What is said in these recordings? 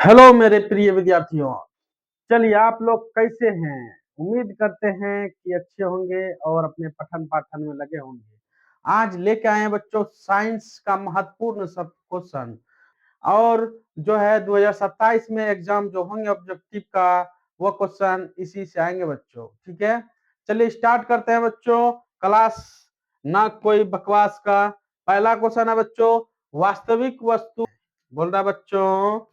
Hello मेरे प्रिय विद्यार्थियों। चलिए, आप लोग कैसे हैं? उम्मीद करते हैं कि अच्छे होंगे और अपने पठन पाठन में लगे होंगे। आज लेके आए हैं बच्चों साइंस का महत्वपूर्ण सब क्वेश्चन। और जो है 2027 में एग्जाम जो होंगे ऑब्जेक्टिव का, वो क्वेश्चन इसी से आएंगे बच्चों। ठीक है, चलिए स्टार्ट करते हैं बच्चों क्लास। ना कोई बकवास का। पहला क्वेश्चन है बच्चों, वास्तविक वस्तु बोल रहा है बच्चों,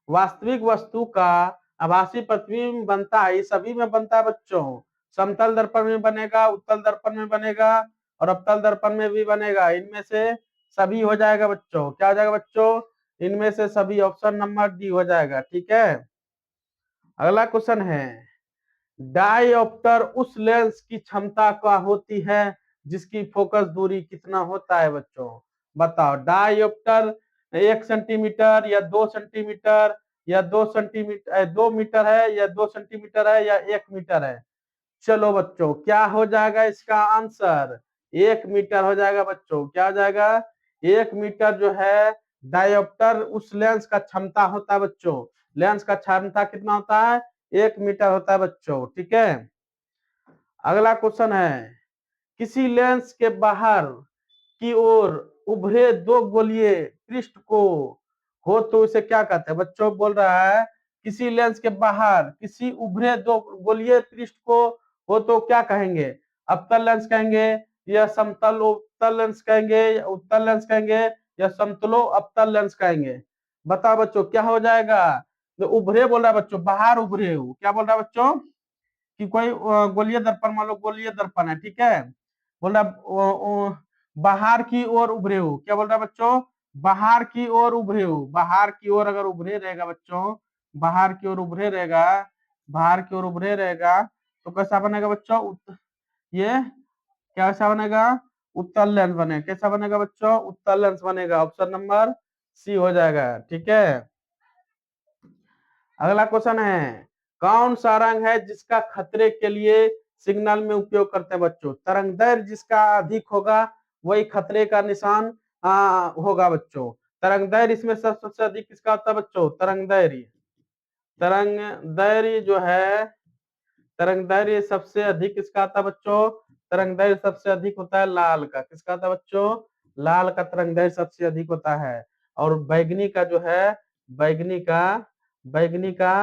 वास्तविक वस्तु का आभासी प्रतिबिंब में बनता है। ये सभी में बनता है बच्चों। समतल दर्पण में बनेगा, उत्तल दर्पण में बनेगा और अवतल दर्पण में भी बनेगा। इनमें से सभी हो जाएगा बच्चों। क्या हो जाएगा बच्चों? इनमें से सभी। ऑप्शन नंबर डी हो जाएगा। ठीक है, अगला क्वेश्चन है, डायोप्टर उस लेंस की क्षमता का होती है जिसकी फोकस दूरी कितना होता है बच्चों? बताओ, डायोप्टर 1 सेंटीमीटर या 2 सेंटीमीटर या 2 सेंटीमीटर 2 मीटर है या 2 सेंटीमीटर है या 1 मीटर है? चलो बच्चों, क्या हो जाएगा इसका आंसर? 1 मीटर हो जाएगा बच्चों। क्या हो जाएगा? 1 मीटर जो है डायोप्टर उस लेंस का क्षमता होता है बच्चों। लेंस का क्षमता कितना होता है? 1 मीटर होता है बच्चों। ठीक है, अगला क्वेश्चन है, किसी लेंस के बाहर की ओर उभरे दो गोलीय पृष्ठ को हो तो उसे क्या कहते हैं? बच्चों बोल रहा है, किसी लेंस के बाहर किसी उभरे दो गोलीय पृष्ठ को हो तो क्या कहेंगे? अवतल लेंस कहेंगे या समतल उत्तल लेंस कहेंगे या उत्तल लेंस कहेंगे या समतलो अवतल लेंस कहेंगे? बताओ बच्चों, क्या हो जाएगा? तो उभरे बोल रहा है बच्चों, बाहर उभरे हो। क्या बोल रहा है बच्चों? कि कोई गोलीय दर्पण, मान लो गोलीय दर्पण है। ठीक है, बोल रहा बाहर की ओर उभरे हो। क्या बोल रहा है बच्चों? बाहर की ओर उभरे हो। बाहर की ओर अगर उभरे रहेगा बच्चों, बाहर की ओर उभरे रहेगा, बाहर की ओर उभरे रहेगा तो कैसा बनेगा बच्चों? ये कैसा बनेगा? उत्तल लेंस बनेगा। कैसा बनेगा बच्चों? उत्तल लेंस बनेगा। ऑप्शन नंबर सी हो जाएगा। ठीक है, अगला क्वेश्चन है, कौन सा रंग है जिसका खतरे के लिए सिग्नल में उपयोग करते हैं बच्चों? तरंग दैर्घ्य जिसका अधिक होगा वही खतरे का निशान होगा बच्चों। तरंग दैर्घ्य इसमें सबसे अधिक किसका होता है बच्चों? तरंग दैर्घ्य। तरंग दैर्घ्य जो है, तरंग दैर्घ्य सबसे अधिक किसका आता है बच्चों? तरंग दैर्घ्य सबसे अधिक होता है लाल का। किसका आता है बच्चों? लाल का तरंग दैर्घ्य सबसे अधिक होता है। और बैगनी का जो है, बैगनी का बैगनी का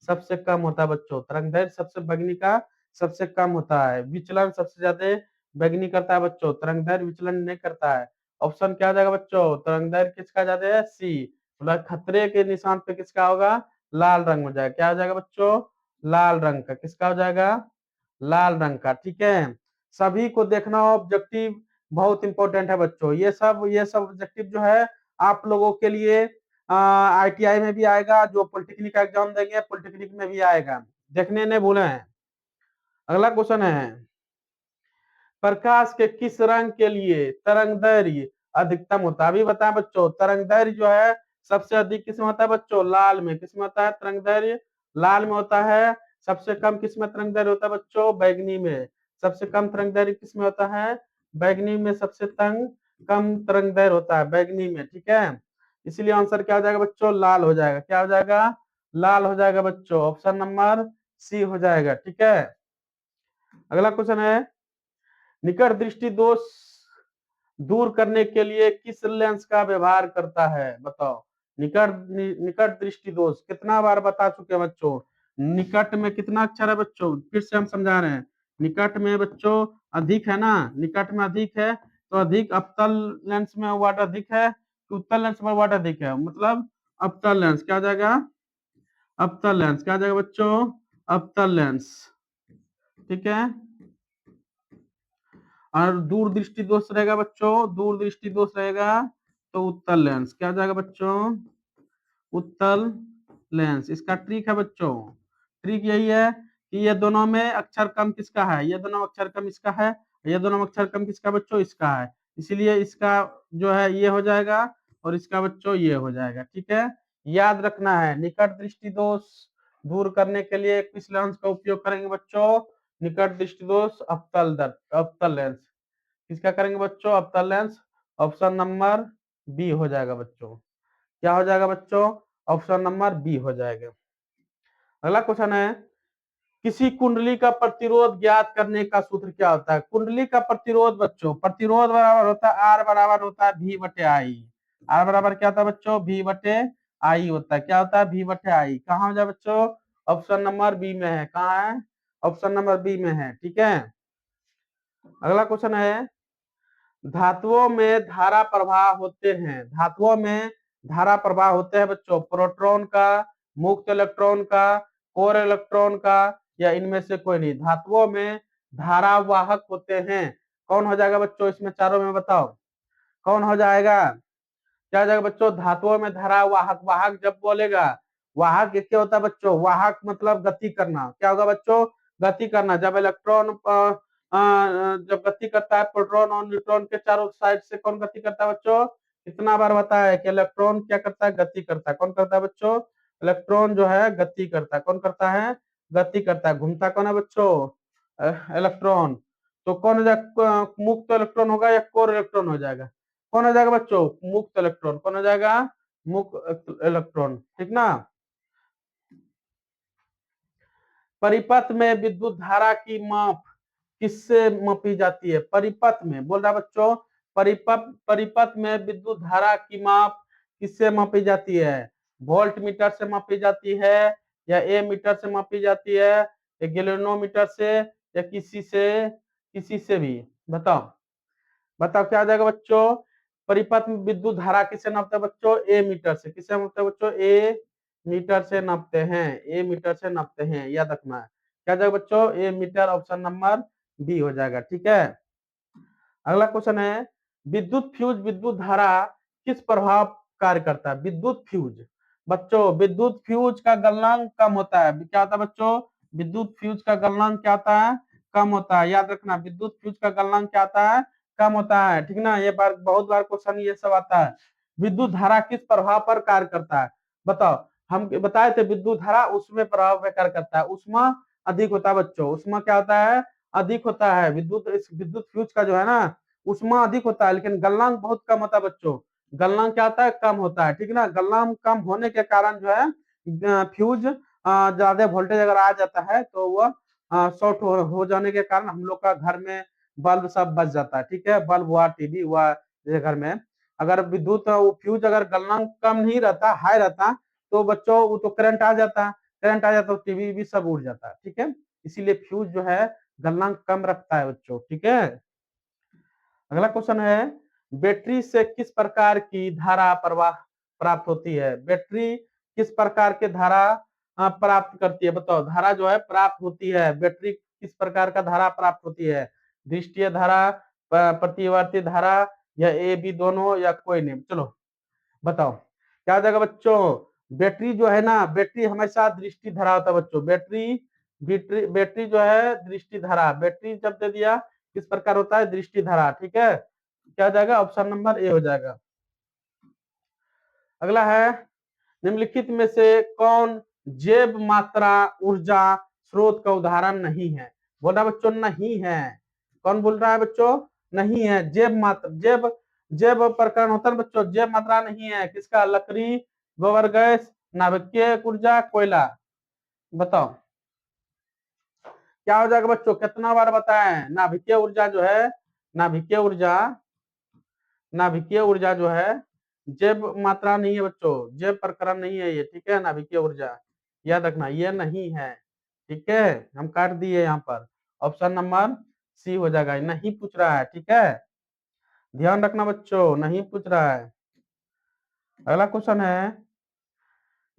सबसे कम होता है बच्चों। तरंग दैर्घ्य सबसे बैगनी का सबसे कम होता है। विचलन सबसे ज्यादा बैगनी करता है बच्चों, तरंग दैर्घ्य विचलन नहीं करता है। ऑप्शन क्या हो जाएगा बच्चों? तरंग दैर्घ्य किसका ज्यादा है? सी। मतलब खतरे के निशान पे किसका होगा? लाल रंग हो जाएगा। क्या हो जाएगा बच्चों? लाल रंग का। किसका हो जाएगा? लाल रंग का। ठीक है, सभी को देखना ऑब्जेक्टिव बहुत इंपॉर्टेंट है बच्चों। ये सब ऑब्जेक्टिव जो है आप लोगों के लिए आईटीआई में भी आएगा, जो पॉलिटेक्निक का एग्जाम देंगे पॉलिटेक्निक में भी आएगा। देखने नहीं भूले हैं। अगला क्वेश्चन है, प्रकाश के किस रंग के लिए तरंग दैर्घ्य अधिकतम होता है? अभी बताएं बच्चों, तरंग दैर्घ्य जो है सबसे अधिक किसमें होता है बच्चों? लाल में। किसमें होता है तरंग दैर्घ्य? लाल में होता है। सबसे कम किसमें तरंग दैर्घ्य होता है बच्चों? बैगनी में। सबसे कम तरंग दैर्घ्य किसमें होता है? बैगनी में। सबसे कम तरंग दैर्घ्य होता है बैगनी में। ठीक है, इसलिए आंसर क्या हो जाएगा बच्चों? लाल हो जाएगा। क्या हो जाएगा? लाल हो जाएगा बच्चों। ऑप्शन नंबर सी हो जाएगा। ठीक है, अगला क्वेश्चन है, निकट दृष्टि दोष दूर करने के लिए किस लेंस का व्यवहार करता है? बताओ, निकट दृष्टि दोष कितना बार बता चुके हैं बच्चों? निकट में कितना अक्षर है बच्चों? फिर से हम समझा रहे हैं। निकट में बच्चों अधिक है ना, निकट में अधिक है तो अधिक अवतल लेंस में वाट अधिक है तो उत्तल लेंस में वाट अधिक है, मतलब अवतल लेंस। क्या हो जाएगा? अवतल लेंस। क्या हो जाएगा बच्चों? अवतल लेंस। ठीक है, और दूर दृष्टि दोष रहेगा बच्चों, दूर दृष्टि दोष रहेगा तो उत्तल लेंस। क्या हो जाएगा बच्चों? उत्तल लेंस। इसका ट्रिक है बच्चों, ट्रिक यही है कि ये दोनों में अक्षर कम किसका है? ये दोनों अक्षर कम इसका है, ये दोनों अक्षर कम किसका बच्चों? इसका है। इसीलिए इसका जो है ये हो जाएगा और इसका बच्चों ये हो जाएगा। ठीक है, याद रखना है, निकट दृष्टि दोष दूर करने के लिए किस लेंस का उपयोग करेंगे बच्चों? निकट दृष्टि दोष अवतल लेंस। किसका करेंगे बच्चों? अवतल लेंस। ऑप्शन नंबर बी हो जाएगा बच्चों। क्या हो जाएगा बच्चों? ऑप्शन नंबर बी हो जाएगा। अगला क्वेश्चन है, किसी कुंडली का प्रतिरोध ज्ञात करने का सूत्र क्या होता है? कुंडली का प्रतिरोध बच्चों, प्रतिरोध बराबर होता है आर बराबर होता है भी बटे आई। आर बराबर क्या होता है बच्चों? भी बटे आई होता है। क्या होता है? भी बटे आई। कहाँ हो जाए बच्चों? ऑप्शन नंबर बी में है। कहाँ है? ऑप्शन नंबर बी में है। ठीक है। अगला क्वेश्चन है, धातुओं में धारा प्रवाह होते हैं, धातुओं में धारा प्रवाह होते हैं बच्चों, प्रोटॉन का, मुक्त इलेक्ट्रॉन का, कोर इलेक्ट्रॉन का, या इनमें से कोई नहीं। धातुओं में धारावाहक होते हैं। कौन हो जाएगा बच्चों इसमें चारों में? बताओ कौन हो जाएगा? क्या हो जाएगा बच्चों? धातुओं में धारावाहक। वाहक जब बोलेगा, वाहक क्या होता है बच्चों? वाहक मतलब गति करना। क्या होगा बच्चों? गति करना। जब इलेक्ट्रॉन जब गति करता है, प्रोटॉन और न्यूट्रॉन के चारों साइड से कौन गति करता है बच्चों? कितना बार बताया है कि इलेक्ट्रॉन क्या करता है? गति करता है। कौन करता है बच्चों? इलेक्ट्रॉन जो है गति करता है। कौन करता है? गति करता है। घूमता कौन है बच्चों? इलेक्ट्रॉन। तो कौन हो जाएगा? मुक्त इलेक्ट्रॉन होगा या कोर इलेक्ट्रॉन हो जाएगा? कौन हो जाएगा बच्चों? मुक्त इलेक्ट्रॉन। कौन हो जाएगा? मुक्त इलेक्ट्रॉन। ठीक ना। परिपथ में विद्युत धारा की माप किससे मापी जाती है? परिपथ में बोल रहा बच्चों, परिपथ परिपथ में विद्युत धारा की माप किससे मापी जाती है? वोल्ट मीटर से मापी जाती है, या ए मीटर से मापी जाती है, या गैल्वेनोमीटर से, या किसी से भी? बताओ बताओ क्या आ जाएगा बच्चों? परिपथ में विद्युत धारा किससे नापते हैं बच्चों? ए मीटर से। किससे नापते हैं बच्चों? ए मीटर से नापते हैं। ए मीटर से नापते हैं, याद रखना है। क्या जाएगा बच्चों? ए मीटर। ऑप्शन नंबर बी हो जाएगा। ठीक है। अगला क्वेश्चन है, विद्युत फ्यूज विद्युत धारा किस प्रभाव कार्य करता है? विद्युत फ्यूज बच्चों, विद्युत फ्यूज का गलनांक कम होता है। क्या होता है बच्चों? विद्युत फ्यूज का गलनांक क्या होता है? कम होता है। याद रखना, विद्युत फ्यूज का गलनांक क्या होता है? कम होता है। ठीक ना। ये बार बहुत बार क्वेश्चन ये सब आता है। विद्युत धारा किस प्रभाव पर कार्य करता है? बताओ। हम बताए थे विद्युत धारा उसमें प्रभाव पर कार्य करता है। उष्मा अधिक होता है बच्चों। उष्मा क्या होता है? अधिक होता है। इस विद्युत फ्यूज का जो है ना, उष्मा अधिक होता है, लेकिन गलनांक बहुत कम होता है बच्चों। गलनांक क्या होता है? कम होता है। ठीक ना। गलनांक कम होने के कारण जो है फ्यूज ज्यादा वोल्टेज अगर आ जाता है तो वह शॉर्ट हो जाने के कारण हम लोग का घर में बल्ब सब बच जाता है। ठीक है। बल्ब हुआ, टीवी हुआ, जैसे घर में अगर विद्युत फ्यूज अगर गलनांक कम नहीं रहता, हाई रहता, तो बच्चों वो तो करंट आ जाता। करंट आ जाता तो टीवी भी सब उड़ जाता। ठीक है। इसीलिए फ्यूज जो है गलनांक कम रखता है बच्चों। ठीक है। अगला क्वेश्चन है, बैटरी से किस प्रकार की धारा प्रवाह प्राप्त होती है? बैटरी किस प्रकार के धारा प्राप्त करती है? बताओ। धारा जो है प्राप्त होती है, बैटरी किस प्रकार का धारा प्राप्त होती है? दृष्टीय धारा, प्रतिवर्ती धारा, या ए बी दोनों, या कोई नहीं? चलो बताओ क्या हो जाएगा बच्चों? बैटरी जो है ना, बैटरी हमेशा दृष्टि धारा होता है बच्चों। बैटरी बैटरी बैटरी जो है दृष्टि धारा। बैटरी जब दे दिया किस प्रकार होता है? दृष्टि धारा। ठीक है। क्या हो जाएगा? ऑप्शन नंबर ए हो जाएगा। अगला है, निम्नलिखित में से कौन जैव मात्रा ऊर्जा स्रोत का उदाहरण नहीं है? बोल रहा बच्चों नहीं है। कौन बोल रहा है बच्चों? नहीं है। जैव मात्रा, जैव प्रकरण होता है बच्चों, जैव मात्रा नहीं है। किसका? लकड़ी, गोबर गैस, नाभिकीय ऊर्जा, कोयला। बताओ क्या हो जाएगा बच्चों? कितना बार बताएं? नाभिकीय ऊर्जा जो है, नाभिकीय ऊर्जा, नाभिकीय ऊर्जा जो है जैव मात्रा नहीं है बच्चों, जैव प्रकरण नहीं है ये। ठीक है। नाभिकीय ऊर्जा याद रखना, ये नहीं है। ठीक है। हम काट दिए यहाँ पर। ऑप्शन नंबर सी हो जाएगा। नहीं पूछ रहा है। ठीक है। ध्यान रखना बच्चों, नहीं पूछ रहा है। अगला क्वेश्चन है,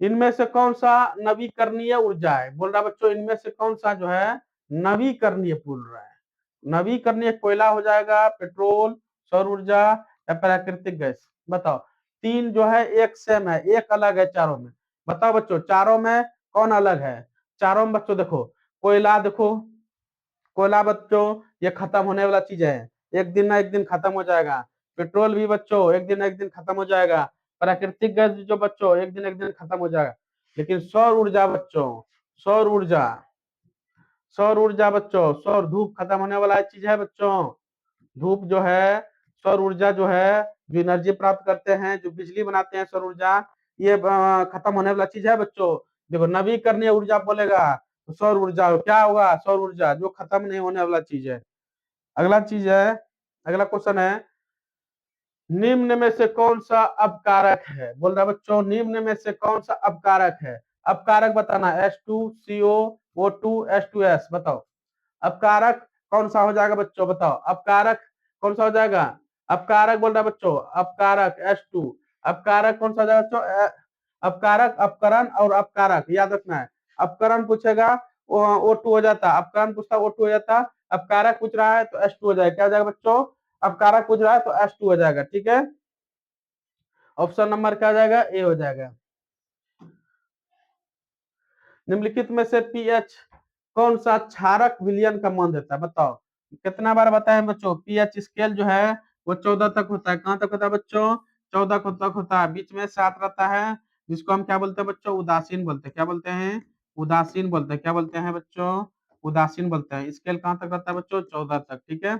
इनमें से कौन सा नवीकरणीय ऊर्जा है? बोल रहा बच्चों इनमें से कौन सा जो है नवीकरणीय बोल रहा है? नवीकरणीय कोयला हो जाएगा, पेट्रोल, सौर ऊर्जा, या प्राकृतिक गैस? बताओ। तीन जो है एक सेम है, एक अलग है चारों में। बताओ बच्चों चारों में कौन अलग है? चारों में बच्चों देखो, कोयला देखो, कोयला बच्चों ये खत्म होने वाला चीज है, एक दिन ना एक दिन खत्म हो जाएगा। पेट्रोल भी बच्चों एक दिन ना एक दिन खत्म हो जाएगा। प्राकृतिक गैस भी जो बच्चों एक दिन खत्म हो जाएगा। लेकिन सौर ऊर्जा बच्चों, सौर ऊर्जा, सौर ऊर्जा बच्चों, सौर धूप खत्म होने वाला चीज है बच्चों। धूप जो है, सौर ऊर्जा जो है, जो एनर्जी प्राप्त करते हैं, जो बिजली बनाते हैं, सौर ऊर्जा ये खत्म होने वाला चीज है बच्चों। देखो नवीकरणीय ऊर्जा बोलेगा तो सौर ऊर्जा, क्या होगा सौर ऊर्जा, जो खत्म नहीं होने वाला चीज है। अगला चीज है, अगला क्वेश्चन है, निम्न में से कौन सा अपकारक है, बोल रहा है बच्चों निम्न में से कौन सा अपकारक है। अपकारक बताना, H2CO, O2, H2S, बताओ अपकारक कौन सा हो जाएगा बच्चों, बताओ अपकारक कौन सा हो जाएगा। अपकारक बोल रहा है बच्चों, अपकारक H2, अपकारक कौन सा हो जाएगा बच्चों, अपकारक, अपकरण और अपकारक याद रखना है। अपकरण पूछेगा O2 हो जाता, अपकरण पूछता O2 हो जाता, अपकारक पूछ रहा है तो H2 हो जाएगा, क्या हो जाएगा बच्चों, अपकारक पूछ रहा है तो H2 हो जाएगा, ठीक है। ऑप्शन नंबर क्या हो जाएगा, ए हो जाएगा। निम्नलिखित में से पीएच कौन सा क्षारक विलयन का मान देता है, बताओ। कितना बार बताएं बच्चों, पीएच स्केल जो है वो 14 तक होता है, कहां तक होता है बच्चों, 14 तक होता है, बीच में 7 रहता है, जिसको हम क्या बोलते हैं बच्चों, उदासीन बोलते हैं, क्या बोलते हैं, उदासीन बोलते हैं, क्या बोलते हैं बच्चों, उदासीन बोलते हैं। स्केल कहां तक रहता है बच्चों, 14 तक, ठीक है।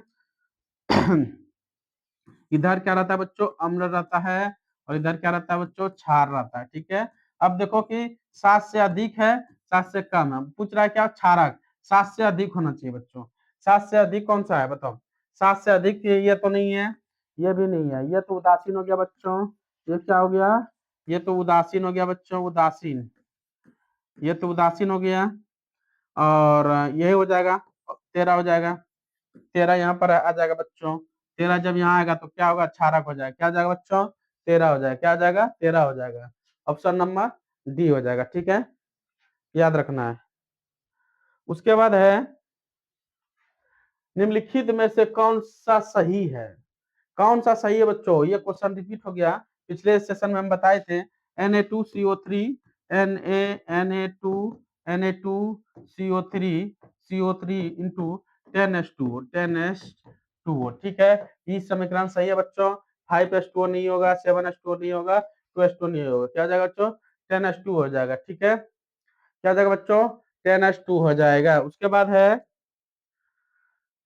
इधर क्या रहता है बच्चों, अम्ल रहता है, और इधर क्या रहता है बच्चों, क्षार रहता है, ठीक है। अब देखो कि 7 से अधिक है, 7 से कम है, पूछ रहा है क्या, क्षारक 7 से अधिक होना चाहिए बच्चों। 7 से अधिक कौन सा है बताओ, 7 से अधिक ये तो नहीं है, ये भी नहीं है, ये तो उदासीन हो गया बच्चों। ये क्या हो गया, ये तो उदासीन हो गया बच्चों, उदासीन, ये तो उदासीन हो गया, और यही हो जाएगा, 13 हो जाएगा, 13 यहाँ पर आ जाएगा बच्चों। 13 जब यहाँ आएगा तो क्या होगा, क्षारक हो जाएगा, क्या हो जाएगा बच्चों, 13 हो जाएगा, क्या हो जाएगा, 13 हो जाएगा। ऑप्शन नंबर डी हो जाएगा, ठीक है, याद रखना है। उसके बाद है, निम्नलिखित में से कौन सा सही है, कौन सा सही है बच्चों, ये क्वेश्चन रिपीट हो गया, पिछले सेशन में हम बताए थे। Na2CO3, Na Na2CO3 into 10H2O, ठीक है। ये समीकरण सही है बच्चों, 5H2O नहीं होगा, 7H2O नहीं होगा, 2H2O नहीं होगा, क्या हो जाएगा बच्चों, 10H2 हो जाएगा, ठीक है। क्या हो जाएगा बच्चों, 10H2 हो जाएगा। उसके बाद है,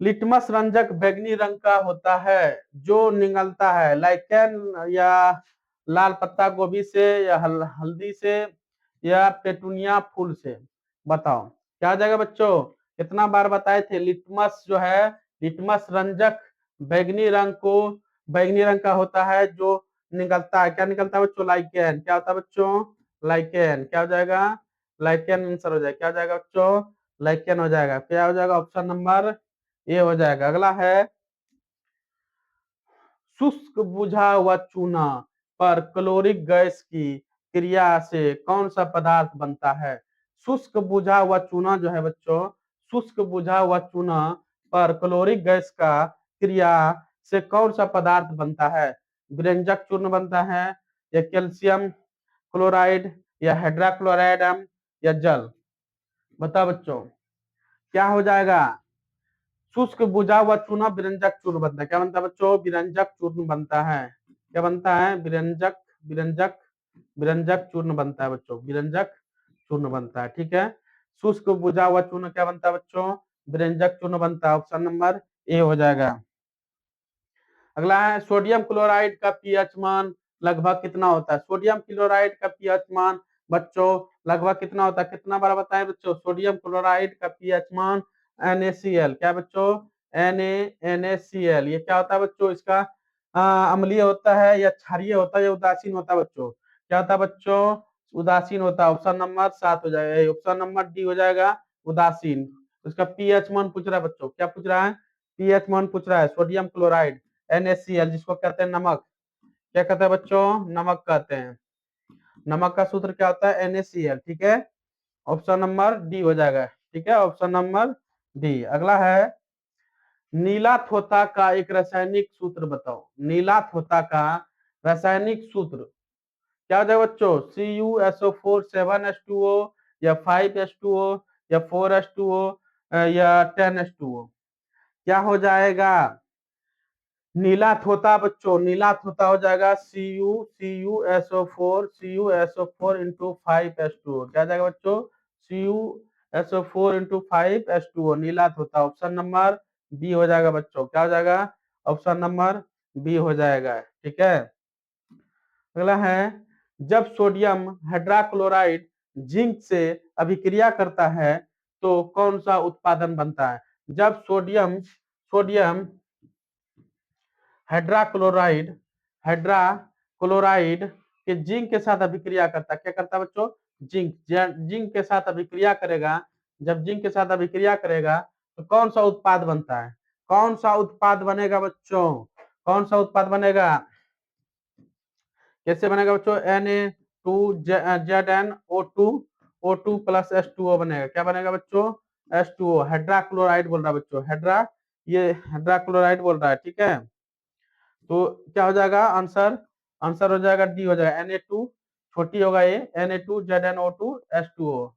लिटमस रंजक बैंगनी रंग का होता है जो निगलता है लाइकेन या लाल पत्ता गोभी से या हल्दी से या पेटूनिया फूल से, बताओ क्या आ जाएगा बच्चों। कितना बार बताए थे, लिटमस जो है, लिटमस रंजक बैंगनी रंग का होता है जो निकलता है, क्या निकलता है बच्चों, लाइकेन, क्या होता है बच्चों, लाइकेन, क्या हो जाएगा, लाइकेन आंसर हो जाएगा, क्या हो जाएगा बच्चों, लाइकेन हो जाएगा, क्या हो जाएगा, ऑप्शन नंबर ये हो जाएगा। अगला है, शुष्क बुझा हुआ चूना पर क्लोरिक गैस की क्रिया से कौन सा पदार्थ बनता है। शुष्क बुझा हुआ चूना जो है बच्चों, शुष्क बुझा हुआ चूना पर क्लोरिक गैस का क्रिया से कौन सा पदार्थ बनता है। विरंजक चूर्ण बनता है, या कैल्शियम क्लोराइड, या हाइड्रोक्लोराइड या जल, बता बच्चों क्या हो जाएगा। शुष्क बुझा हुआ चूना विरंजक चूर्ण बनता है, क्या बनता है बच्चों, विरंजक चूर्ण बनता है, क्या बनता है, विरंजक, विरंजक, विरंजक चूर्ण बनता है बच्चों, विरंजक चूर्ण बनता है, ठीक है। शुष्क बुझा हुआ चूर्ण क्या बनता है बच्चों, विरंजक चूर्ण बनता है, ऑप्शन नंबर ए हो जाएगा। अगला है, सोडियम क्लोराइड का पीएच मान लगभग कितना होता है। सोडियम क्लोराइड का पीएच मान बच्चों लगभग कितना होता है, कितना बार बताएं बच्चों, सोडियम क्लोराइड का पीएच मान NaCl, क्या बच्चों, NaCl, ये क्या होता है बच्चों, इसका अम्लीय होता है या क्षारीय होता है या उदासीन होता है बच्चों, क्या होता है बच्चों, उदासीन होता है, ऑप्शन नंबर 7 हो जाएगा, ऑप्शन नंबर डी हो जाएगा, उदासीन। उसका पीएच मान पूछ रहा है बच्चों, क्या पूछ रहा है, पीएच मान पूछ रहा है, सोडियम क्लोराइड NaCl, जिसको कहते हैं नमक, क्या कहते हैं बच्चों, नमक कहते हैं। नमक का सूत्र क्या होता है, NaCl, ठीक है। ऑप्शन नंबर डी हो जाएगा, ठीक है, ऑप्शन नंबर डी। अगला है, नीला थोथा का एक रासायनिक सूत्र बताओ। नीला थोथा का रासायनिक सूत्र क्या हो जाएगा बच्चों, CuSO4 7H2O, या 5H2O, या 4H2O, या 10H2O, क्या हो जाएगा, नीला थोता बच्चों, नीला थोता हो जाएगा CuSO4 इंटू 5H2O, क्या जाएगा बच्चों, CuSO4 इंटू 5H2O, नीला थोता, ऑप्शन नंबर बी हो जाएगा बच्चों, क्या हो जाएगा, ऑप्शन नंबर बी हो जाएगा, ठीक है। अगला है, जब सोडियम हाइड्रोक्लोराइड जिंक से अभिक्रिया करता है तो कौन सा उत्पादन बनता है? जब सोडियम सोडियम हाइड्रोक्लोराइड हाइड्रोक्लोराइड के जिंक के साथ अभिक्रिया करता है, क्या करता है बच्चों? जिंक के साथ अभिक्रिया करेगा। जब जिंक के साथ अभिक्रिया करेगा तो कौन सा उत्पाद बनता है? कौन सा उत्पाद बनेगा बच्चों? कौन सा उत्पाद बनेगा? कैसे बनेगा बच्चों? Na2ZnO2 O2 प्लस H2O बनेगा। क्या बनेगा बच्चों? H2O, हाइड्रोक्लोराइड बोल रहा है बच्चों, ये हाइड्रोक्लोराइड बोल रहा है, ठीक है। तो क्या हो जाएगा आंसर? आंसर हो जाएगा डी हो जाएगा, Na2 छोटी होगा ये, Na2ZnO2 H2O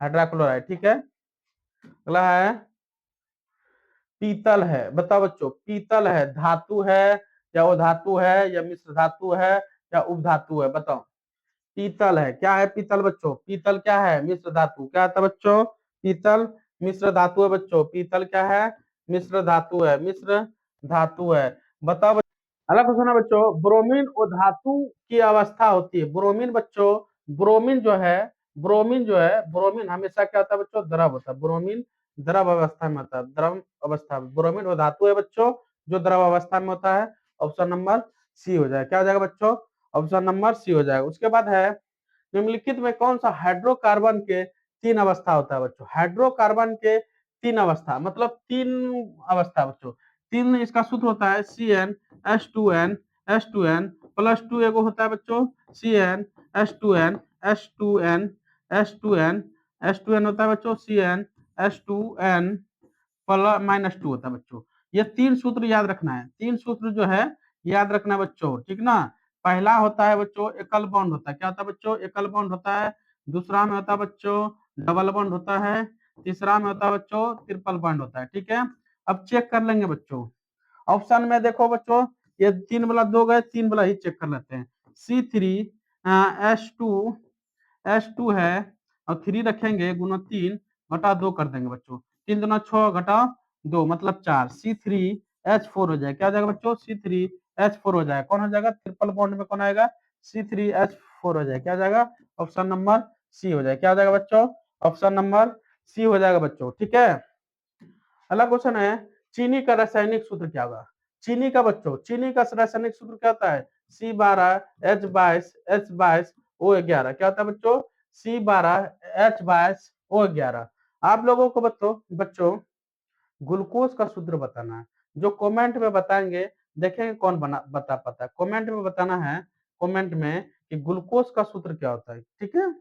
हाइड्रोक्लोराइड, ठीक है। अगला है पीतल है। बताओ बच्चों, पीतल है धातु है या वो धातु है या मिश्र धातु है या उपधातु है? बताओ। पीतल है, क्या है पीतल बच्चों? पीतल क्या है? मिश्र धातु। क्या था बच्चों? पीतल मिश्र धातु है बच्चों। पीतल क्या है? मिश्र धातु है, मिश्र धातु है। बताओ। अगला क्वेश्चन है बच्चों, ब्रोमीन वो धातु की अवस्था होती है। ब्रोमीन बच्चों, ब्रोमीन हमेशा क्या होता है बच्चों? द्रव होता है। ब्रोमीन द्रव अवस्था में होता है, द्रव अवस्था में। ब्रोमीन वो धातु है बच्चों जो द्रव अवस्था में होता है। ऑप्शन नंबर सी हो जाएगा। क्या हो जाएगा बच्चों? ऑप्शन नंबर सी हो जाएगा। उसके बाद है निम्नलिखित में कौन सा हाइड्रोकार्बन के तीन अवस्था होता है बच्चों? हाइड्रोकार्बन के तीन अवस्था मतलब तीन अवस्था बच्चों। तीन इसका सूत्र होता है CnH2n प्लस टू एगो होता है बच्चों CnH2n H2n H2n H2n होता है बच्चों CnH2n प्लस माइनस टू होता है बच्चों। ये तीन सूत्र याद रखना है। तीन सूत्र जो है याद रखना है बच्चों, ठीक ना। पहला होता है बच्चों एकल बॉन्ड होता है। क्या होता है बच्चों? एकल बॉन्ड होता है। दूसरा में होता है बच्चों डबल बॉन्ड होता है। तीसरा में होता है बच्चों ट्रिपल बॉन्ड होता है, ठीक है। अब चेक कर लेंगे बच्चों। ऑप्शन में देखो बच्चों, ये तीन वाला दो गए, तीन वाला ही चेक कर लेते हैं। C3H2 है और थ्री रखेंगे गुना तीन घटा दो कर देंगे बच्चों। तीन दुना छह घटा दो मतलब चार। C3H4 हो जाएगा। क्या हो जाएगा बच्चों? C3H4 हो जाएगा। कौन हो जाएगा? ट्रिपल बॉन्ड में कौन आएगा? C3H4 हो जाएगा। क्या हो जाएगा? ऑप्शन नंबर सी हो जाएगा। क्या हो जाएगा बच्चों? ऑप्शन नंबर सी हो जाएगा बच्चों, ठीक है। अगला क्वेश्चन है चीनी का रासायनिक सूत्र क्या होगा? चीनी का बच्चों, चीनी का रासायनिक सूत्र क्या होता है? C12H22O11। क्या होता है बच्चों? C12H22O11। आप लोगों को बच्चों ग्लूकोज का सूत्र बताना है। जो कमेंट में बताएंगे देखेंगे कौन बता पाता है। कमेंट में बताना है, कमेंट में कि ग्लूकोज का सूत्र क्या होता है, ठीक है।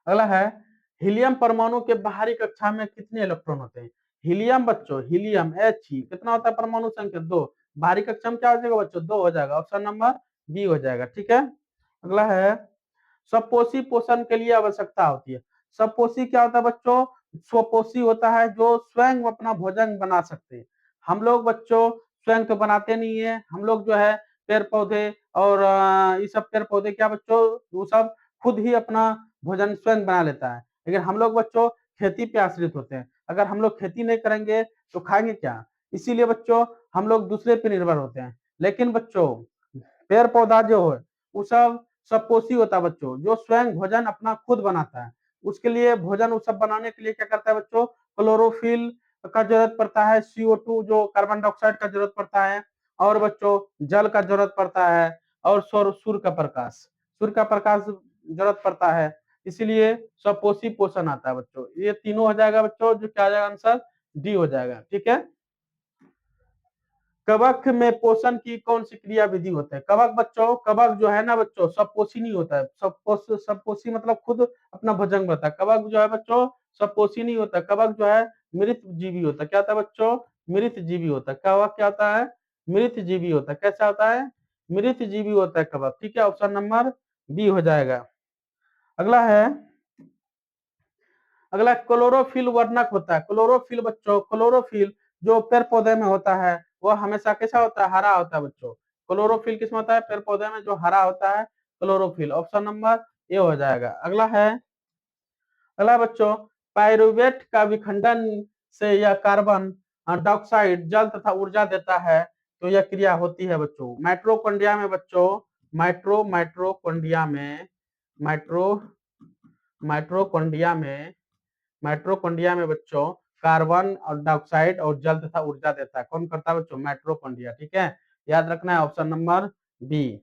अगला है हीलियम परमाणु के बाहरी कक्षा में कितने इलेक्ट्रॉन होते हैं? हीलियम बच्चों, हीलियम He कितना होता है? परमाणु संख्या दो। बाहरी कक्षा में क्या हो जाएगा बच्चों? दो हो जाएगा। ऑप्शन नंबर बी हो जाएगा, ठीक है। अगला है स्वपोषी पोषण के लिए आवश्यकता होती है। स्वपोषी क्या होता है बच्चों? स्वपोषी होता है जो स्वयं अपना भोजन बना सकते हैं। हम लोग बच्चों स्वयं तो बनाते नहीं है। हम लोग जो है पेड़ पौधे और ये सब पेड़ पौधे क्या बच्चों वो सब खुद ही अपना भोजन स्वयं बना लेता है। लेकिन हम लोग बच्चों खेती पे आश्रित होते हैं। अगर हम लोग खेती नहीं करेंगे तो खाएंगे क्या? इसीलिए बच्चों हम लोग दूसरे पे निर्भर होते हैं। लेकिन बच्चों पेड़ पौधा जो है वो सब सबपोषी होता है बच्चों, जो स्वयं भोजन अपना खुद बनाता है। उसके लिए भोजन वो सब बनाने के लिए क्या करता है बच्चों? क्लोरोफिल का जरूरत पड़ता है, CO2 जो कार्बन डाइऑक्साइड का जरूरत पड़ता है, और बच्चों जल का जरूरत पड़ता है, और सूर्य का प्रकाश जरूरत पड़ता है। इसीलिए स्वपोषी पोषण आता है बच्चों। ये तीनों हो जाएगा बच्चों, जो क्या आ जाएगा आंसर डी हो जाएगा, ठीक है। कवक में पोषण की कौन सी क्रिया विधि होता है? कवक बच्चों, कवक जो है ना बच्चों सबपोषी नहीं होता है। सबपोषी मतलब खुद अपना भोजन बनाता है। कवक जो है बच्चों सबपोषी नहीं होता। कवक जो है मृत जीवी होता है। क्या होता है बच्चों? मृत जीवी होता है। कवक क्या होता है? मृत जीवी होता है। कैसा होता है? मृत जीवी होता है कवक, ठीक है। ऑप्शन नंबर बी हो जाएगा। अगला है, अगला क्लोरोफिल वर्णक होता है। क्लोरोफिल बच्चों, क्लोरोफिल जो पेड़ पौधे में होता है वो हमेशा कैसा होता है? हरा होता है बच्चों। क्लोरोफिल किसमें होता है? पेड़ पौधे में जो हरा होता है क्लोरोफिल। ऑप्शन नंबर ए हो जाएगा। अगला है, अगला बच्चों पायरुवेट का विखंडन से यह कार्बन डाइऑक्साइड जल तथा ऊर्जा देता है, तो यह क्रिया होती है बच्चों। माइट्रोकॉन्ड्रिया में बच्चों माइट्रोकॉन्ड्रिया में माइट्रो माइट्रोकॉन्ड्रिया में माइट्रोकॉन्ड्रिया में बच्चों कार्बन और डाइऑक्साइड और जल तथा ऊर्जा देता है। कौन करता है बच्चों? माइट्रोकॉन्ड्रिया। ठीक है, याद रखना है ऑप्शन नंबर बी।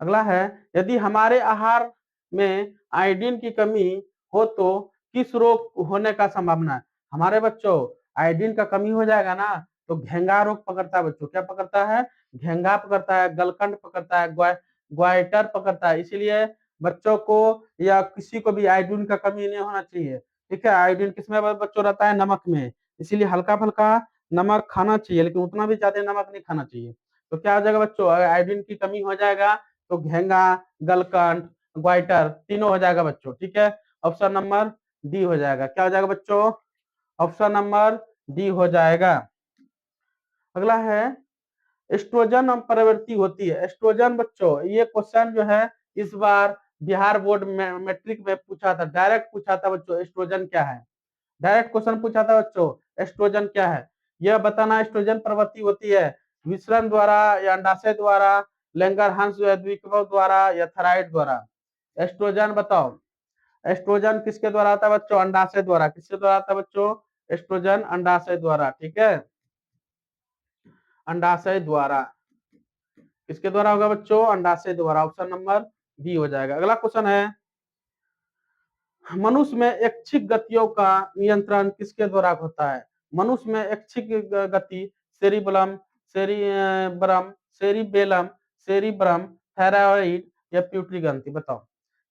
अगला है, यदि हमारे आहार में आयोडीन की कमी हो तो किस रोग होने का संभावना है? हमारे बच्चों आयोडीन का कमी हो जाएगा ना तो घेंगा रोग पकड़ता है बच्चों। क्या पकड़ता है? घेंगा पकड़ता है, गलकंड पकड़ता है, ग्वाइटर पकड़ता है। इसीलिए बच्चों को या किसी को भी आयोडीन का कमी नहीं होना चाहिए। ठीक है, आयोडीन किसमें बच्चों रहता है? नमक में। इसीलिए हल्का फुल्का नमक खाना चाहिए, लेकिन उतना भी ज्यादा नमक नहीं खाना चाहिए। तो क्या हो जाएगा बच्चों? अगर आयोडीन की कमी हो जाएगा तो घेंगा, गलकंड, ग्वाइटर तीनों हो जाएगा बच्चों। ठीक है, ऑप्शन नंबर डी हो जाएगा। क्या हो जाएगा बच्चों? ऑप्शन नंबर डी हो जाएगा। अगला है, एस्ट्रोजन प्रवृत्ति होती है। एस्ट्रोजन बच्चों, ये क्वेश्चन जो है इस बार बिहार बोर्ड में मैट्रिक में पूछा था, डायरेक्ट पूछा था बच्चों, एस्ट्रोजन क्या है? डायरेक्ट क्वेश्चन पूछा था बच्चों, एस्ट्रोजन क्या है? यह बताना। एस्ट्रोजन प्रवृत्ति होती है विसरण द्वारा या अंडाशय द्वारा, लैंगरहांस द्वितीयक द्वारा या थायराइड द्वारा। एस्ट्रोजन बताओ, एस्ट्रोजन किसके द्वारा आता है बच्चों? अंडाशय द्वारा। किसके द्वारा आता है बच्चों? एस्ट्रोजन अंडाशय द्वारा। ठीक है, अंडाशय द्वारा। किसके द्वारा होगा बच्चों? अंडाशय द्वारा। ऑप्शन नंबर बी हो जाएगा। अगला क्वेश्चन है, मनुष्य में ऐच्छिक गतियों का नियंत्रण किसके द्वारा होता है? मनुष्य में ऐच्छिक गति cerebellum, cerebrum, cerebellum, cerebrum, thyroid या प्यूटरी ग्रंथि। बताओ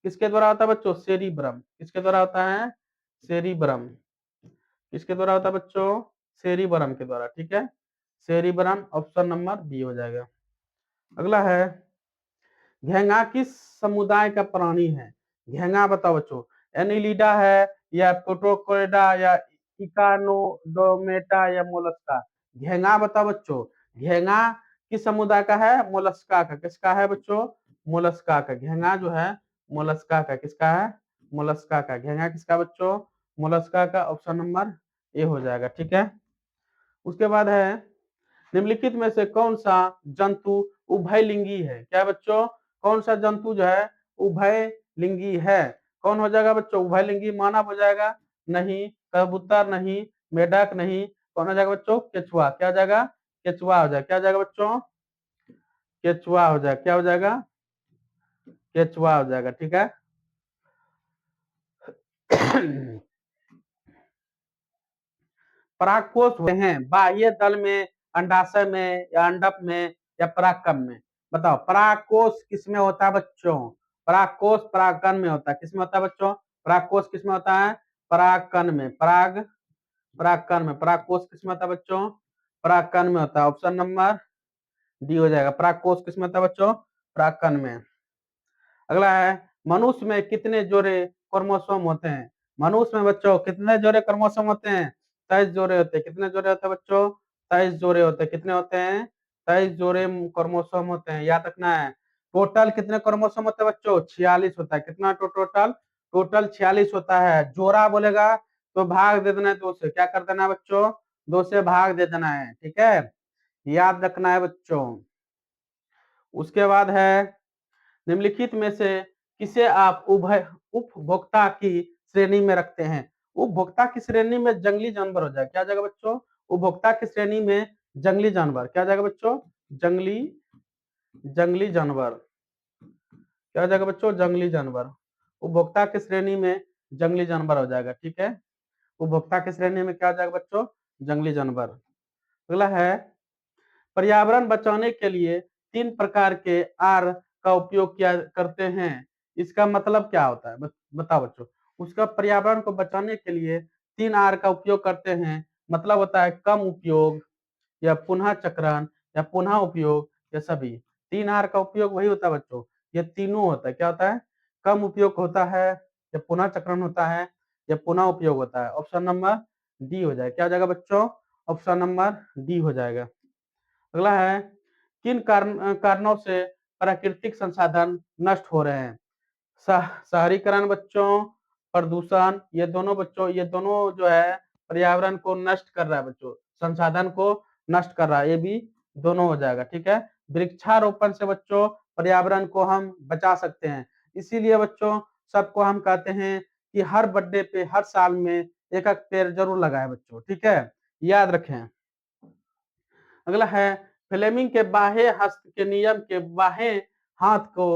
किसके द्वारा होता है बच्चों? सेरिब्रम। किसके द्वारा होता है? सेरिब्रम। किसके द्वारा होता है बच्चों? सेरिब्रम के द्वारा। ठीक है, सेरिब्रम ऑप्शन नंबर बी हो जाएगा। अगला है, घेंगा किस समुदाय का प्राणी है? घेंगा बताओ बच्चों, एनिलिडा है या प्रोटोकोइडा या इकानोडोमेटा या मोलस्का? घेंगा बताओ बच्चों, घेंगा किस समुदाय का है? मोलस्का का। किसका है बच्चों? मोलस्का का। घेंगा जो है मोलस्का का। किसका है? मोलस्का का। घेंगा किसका बच्चों? मोलस्का का। ऑप्शन नंबर ए हो जाएगा। ठीक है, उसके बाद है, निम्नलिखित में से कौन सा जंतु उभयलिंगी है? क्या बच्चों? कौन सा जंतु जो है उभयलिंगी है? कौन हो जाएगा बच्चों उभयलिंगी? मानव हो जाएगा? नहीं। कबूतर नहीं। मेढक नहीं। कौन हो जाएगा बच्चों? केचुआ। क्या हो जाएगा? केचुआ हो जाएगा। क्या हो जाएगा बच्चों? केचुआ हो जाएगा। क्या हो जाएगा? केचुआ हो जाएगा। ठीक है परागकोश होते हैं बाह्य दल में, अंडाशय में या अंडक में या परागकण में? बताओ परागकोश किसमें होता है बच्चों? परागकोश परागकण में होता है। किसमें होता है बच्चों? परागकोश किसमें होता है? परागकण में। परागकण में। परागकोश किसमें होता है बच्चों? परागकण में होता है। ऑप्शन नंबर डी हो जाएगा। परागकोश किसमें होता है बच्चों? परागकण में। अगला है, मनुष्य में कितने जोड़े क्रोमोसोम होते हैं? मनुष्य में बच्चों कितने जोड़े क्रोमोसोम होते हैं? 23 जोड़े होते हैं। कितने जोड़े होते हैं बच्चों? 23 जोड़े होते हैं। कितने होते हैं? 23 जोड़े क्रोमोसोम होते हैं। याद रखना है। टोटल कितने क्रोमोसोम होते हैं बच्चों? 46 होता है। कितना टोटल? टोटल 46 होता है। जोड़ा बोलेगा तो भाग दे देना है 2 से। क्या कर देना है बच्चों? 2 से भाग दे देना है। ठीक है, याद रखना है बच्चों। उसके बाद है, निम्नलिखित में से किसे आप उभय उपभोक्ता की श्रेणी में रखते हैं? उपभोक्ता की श्रेणी में जंगली जानवर हो जाएगा। क्या जाएगा बच्चों? उपभोक्ता की श्रेणी में जंगली जानवर। क्या जाएगा बच्चों? जंगली जंगली जानवर। क्या हो जाएगा बच्चों? जंगली जानवर। उपभोक्ता की श्रेणी में जंगली जानवर हो जाएगा। ठीक है, उपभोक्ता की श्रेणी में क्या हो जाएगा बच्चों? जंगली जानवर। अगला है, पर्यावरण बचाने के लिए 3 प्रकार के आर का उपयोग किया करते हैं। इसका मतलब क्या होता है? बताओ बच्चों। उसका पर्यावरण को बचाने के लिए 3 आर का उपयोग करते हैं। मतलब होता है कम उपयोग या पुनः चक्रण या पुनः उपयोग या सभी। 3 आर का उपयोग वही होता है बच्चों, ये तीनों होता है। क्या होता है? कम उपयोग होता है या पुनः चक्रण होता है या पुनः उपयोग होता है। ऑप्शन नंबर डी हो जाएगा। क्या हो जाएगा बच्चों? ऑप्शन नंबर डी हो जाएगा। अगला है, किन कारणों से प्राकृतिक संसाधन नष्ट हो रहे हैं? शहरीकरण बच्चों, प्रदूषण, ये दोनों बच्चों, ये दोनों जो है पर्यावरण को नष्ट कर रहा है बच्चों, संसाधन को नष्ट कर रहा है। ये भी दोनों हो जाएगा। ठीक है, वृक्षारोपण से बच्चों पर्यावरण को हम बचा सकते हैं। इसीलिए बच्चों सबको हम कहते हैं कि हर बर्थडे पे हर साल में एक एक पेड़ जरूर लगाए बच्चों, ठीक है, याद रखें। अगला है फ्लेमिंग के बाह्य हस्त के नियम के बाह्य हाथ को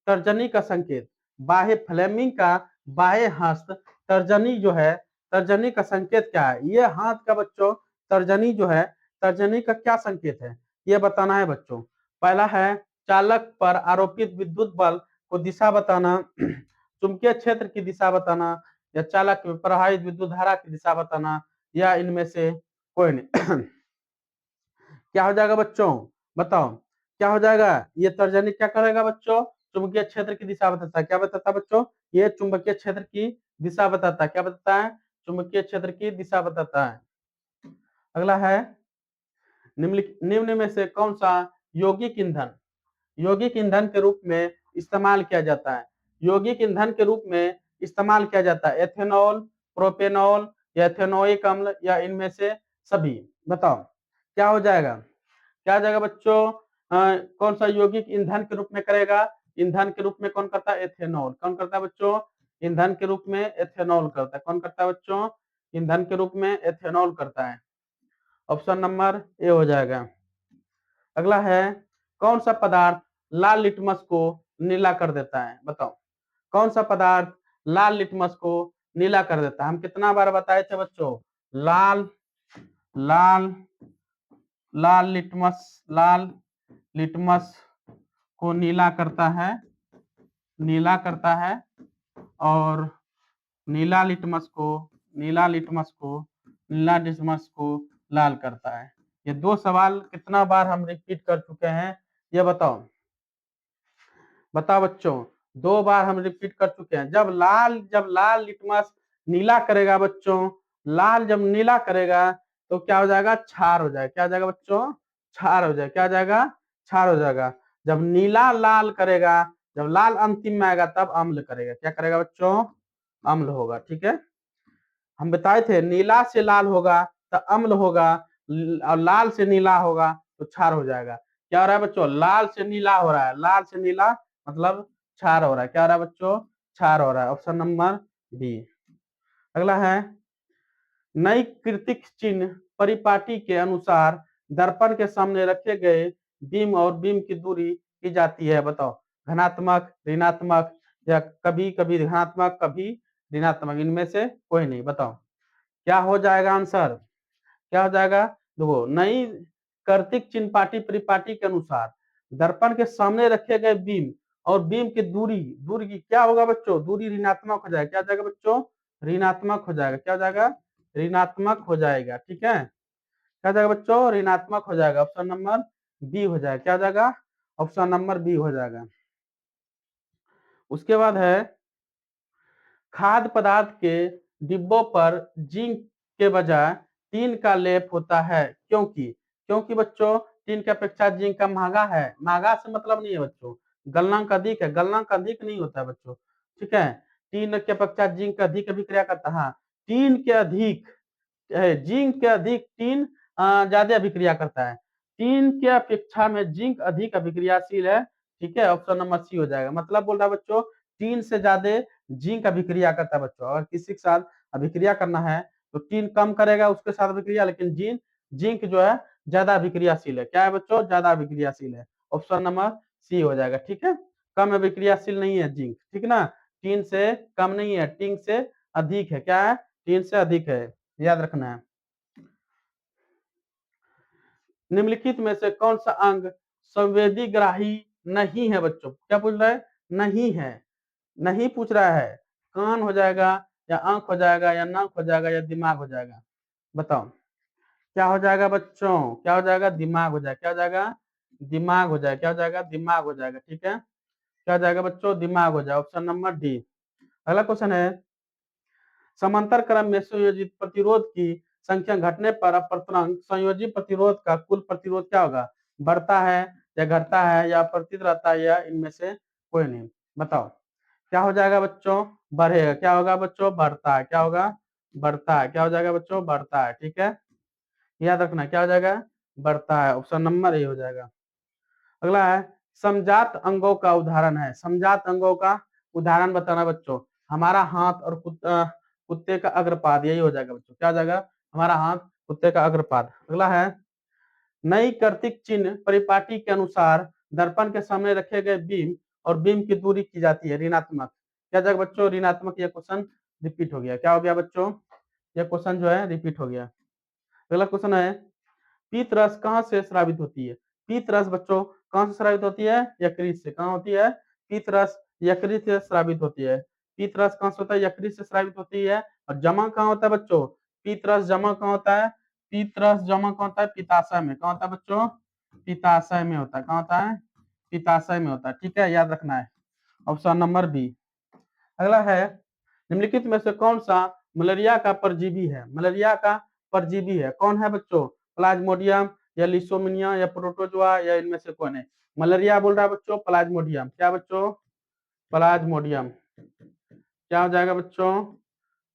तर्जनी का संकेत। बाह्य फ्लेमिंग का बाह्य हस्त तर्जनी जो है, तर्जनी का संकेत क्या है? ये हाथ का बच्चों तर्जनी जो है, तर्जनी का क्या संकेत है ये बताना है बच्चों। पहला है चालक पर आरोपित विद्युत बल को दिशा बताना, चुंबकीय क्षेत्र की दिशा बताना, या चालक में प्रवाहित विद्युत धारा की दिशा बताना, या इनमें से कोई नहीं। क्या हो जाएगा बच्चों? बताओ क्या हो जाएगा? ये तर्जनी क्या करेगा बच्चों? चुंबकीय क्षेत्र की दिशा बताता है। क्या बताता है बच्चों? ये चुंबकीय क्षेत्र की दिशा बताता है। क्या बताता है? चुंबकीय क्षेत्र की दिशा बताता है। अगला है निम्न में से कौन सा यौगिक ईंधन यौगिक ईंधन के रूप में इस्तेमाल किया जाता है? यौगिक ईंधन के रूप में इस्तेमाल किया जाता है एथेनॉल, प्रोपेनॉल, या एथेनोइक अम्ल, या इनमें से सभी। बताओ क्या हो जाएगा? क्या जाएगा बच्चों? कौन सा यौगिक ईंधन के रूप में करेगा? ईंधन के रूप में कौन करता है? एथेनॉल। कौन करता है बच्चों? ईंधन के रूप में एथेनॉल करता है। कौन करता है बच्चों? ईंधन के रूप में एथेनॉल करता है। ऑप्शन नंबर ए हो जाएगा। अगला है कौन सा पदार्थ लाल लिटमस को नीला कर देता है? बताओ कौन सा पदार्थ लाल लिटमस को नीला कर देता है? हम कितना बार बताए थे बच्चों? लाल लाल लाल लिटमस को नीला करता है, नीला करता है, और नीला लिटमस को नीला लिटमस को नीला लिटमस को लाल करता है। ये दो सवाल कितना बार हम रिपीट कर चुके हैं ये बताओ? बताओ बच्चों, दो बार हम रिपीट कर चुके हैं। जब लाल लिटमस नीला करेगा बच्चों, लाल जब नीला करेगा तो क्या हो जाएगा? क्षार हो जाएगा। क्या हो जाएगा बच्चों? क्षार हो जाएगा। क्या हो जाएगा? क्षार हो जाएगा। जब नीला लाल करेगा, जब लाल अंतिम में आएगा तब अम्ल करेगा। क्या करेगा बच्चों? अम्ल होगा। ठीक है, हम बताए थे नीला से लाल होगा तो अम्ल होगा, और लाल से नीला होगा तो क्षार हो जाएगा। क्या हो रहा है बच्चों? लाल से नीला हो रहा है, लाल से नीला मतलब क्षार हो रहा है। क्या हो रहा है बच्चों? क्षार हो रहा है। Option number B. अगला है नई कृतिक चिन्ह परिपाटी के अनुसार दर्पण के सामने रखे गए बीम और बीम की दूरी की जाती है। बताओ धनात्मक, ऋणात्मक, या कभी कभी धनात्मक कभी ऋणात्मक, इनमें से कोई नहीं। बताओ क्या हो जाएगा आंसर? क्या हो जाएगा? देखो नई कर्तिक चिन्ह पाटी परिपाटी के अनुसार दर्पण के सामने रखे गए बीम और बीम की दूरी, दूरी की क्या होगा बच्चों? दूरी ऋणात्मक हो जाएगा। क्या हो जाएगा बच्चों? ऋणात्मक हो जाएगा। क्या हो जाएगा? ऋणात्मक हो जाएगा। ठीक है, क्या हो जाएगा बच्चों? ऋणात्मक हो जाएगा। ऑप्शन नंबर बी हो जाएगा। क्या हो जाएगा? ऑप्शन नंबर बी हो जाएगा। उसके बाद है खाद्य पदार्थ के डिब्बों पर जिंक के बजाय टीन का लेप होता है क्योंकि क्योंकि बच्चों टीन की अपेक्षा जिंक का महंगा है। महंगा से मतलब नहीं है बच्चों, गलनांक अधिक है। गलनांक अधिक नहीं होता है बच्चों। ठीक है, टीन की अपेक्षा जिंक अधिक अभिक्रिया करता है। हाँ, टीन के अधिक जिंक के अधिक टीन ज्यादा अभिक्रिया करता है। टीन के अपेक्षा में जिंक अधिक अभिक्रियाशील है। ठीक है, ऑप्शन नंबर सी हो जाएगा। मतलब बोल रहा है बच्चों टीन से ज्यादा जिंक अभिक्रिया करता है बच्चों। अगर किसी के साथ अभिक्रिया करना है तो टीन कम करेगा उसके साथ अभिक्रिया, लेकिन जिंक जो है ज्यादा अभिक्रियाशील है। क्या है बच्चों? ज्यादा अभिक्रियाशील है। ऑप्शन नंबर सी हो जाएगा। ठीक है, कम अभिक्रियाशील नहीं है जिंक। ठीक ना, टीन से कम नहीं है, टीन से अधिक है। क्या है? टीन से अधिक है, याद रखना है। निम्नलिखित में से कौन सा अंग संवेदी ग्राही नहीं है बच्चों? क्या पूछ रहा है? नहीं है, नहीं पूछ रहा है। कान हो जाएगा, या आंख हो जाएगा, या नाक हो जाएगा, या दिमाग हो जाएगा? बताओ क्या हो जाएगा बच्चों? क्या हो जाएगा? दिमाग हो जाएगा। क्या हो जाएगा? दिमाग हो जाएगा। क्या हो जाएगा? दिमाग हो जाएगा। ठीक है, क्या हो जाएगा बच्चों? दिमाग हो जाएगा। Option number D. अगला क्वेश्चन है समांतर क्रम में संयोजित प्रतिरोध की संख्या घटने पर अपर्तनांक संयोजी प्रतिरोध का कुल प्रतिरोध क्या होगा? बढ़ता है या घटता है या अपरिवर्तित रहता है, या इनमें से कोई नहीं? बताओ क्या हो जाएगा बच्चों? बढ़ेगा। क्या होगा बच्चों? बढ़ता है। क्या होगा? बढ़ता है। क्या हो जाएगा बच्चों? बढ़ता है। ठीक है, याद रखना क्या हो जाएगा? बढ़ता है। ऑप्शन नंबर ए हो जाएगा। अगला है समजात अंगों का उदाहरण है। समजात अंगों का उदाहरण बताना बच्चों। हमारा हाथ और कुत्ते का अग्रपाद, यही हो जाएगा बच्चों। क्या हो जाएगा? हमारा हाथ, कुत्ते का अग्रपाद। अगला है, नई कर्तिक चिन्ह परिपाटी के अनुसार दर्पण के सामने रखे गए बीम और बीम की दूरी की जाती है ऋणात्मक। क्या जाएगा बच्चों? ऋणात्मक। यह क्वेश्चन रिपीट हो गया। क्या हो गया बच्चों? यह क्वेश्चन जो है रिपीट हो गया। अगला क्वेश्चन है, पीत रस कहाँ से स्रावित होती है? पीत रस बच्चों कहाँ से स्रावित होती है? यकृत से। कहाँ होती है? पीत रस यकृत से स्रावित होती है। पीत रस कहाँ से होता है? यकृत से स्रावित होती है। और जमा कहाँ होता है बच्चों? पीत रस जमा कहाँ होता है? पीत रस जमा कहाँ होता है? पित्ताशय में। कहाँ होता है बच्चों? पित्ताशय में होता है। कहाँ होता है? पित्ताशय में होता है। ठीक है, याद रखना है। Option number B. अगला है, निम्नलिखित में से कौन सा मलेरिया का परजीवी है? मलेरिया का परजीवी है कौन है बच्चों? प्लाज्मोडियम या लिसोमिनिया या प्रोटोजोआ या इनमें से कौन है? मलेरिया बोल रहा है बच्चों प्लाज्मोडियम। क्या बच्चों? प्लाज्मोडियम। क्या हो जाएगा बच्चों?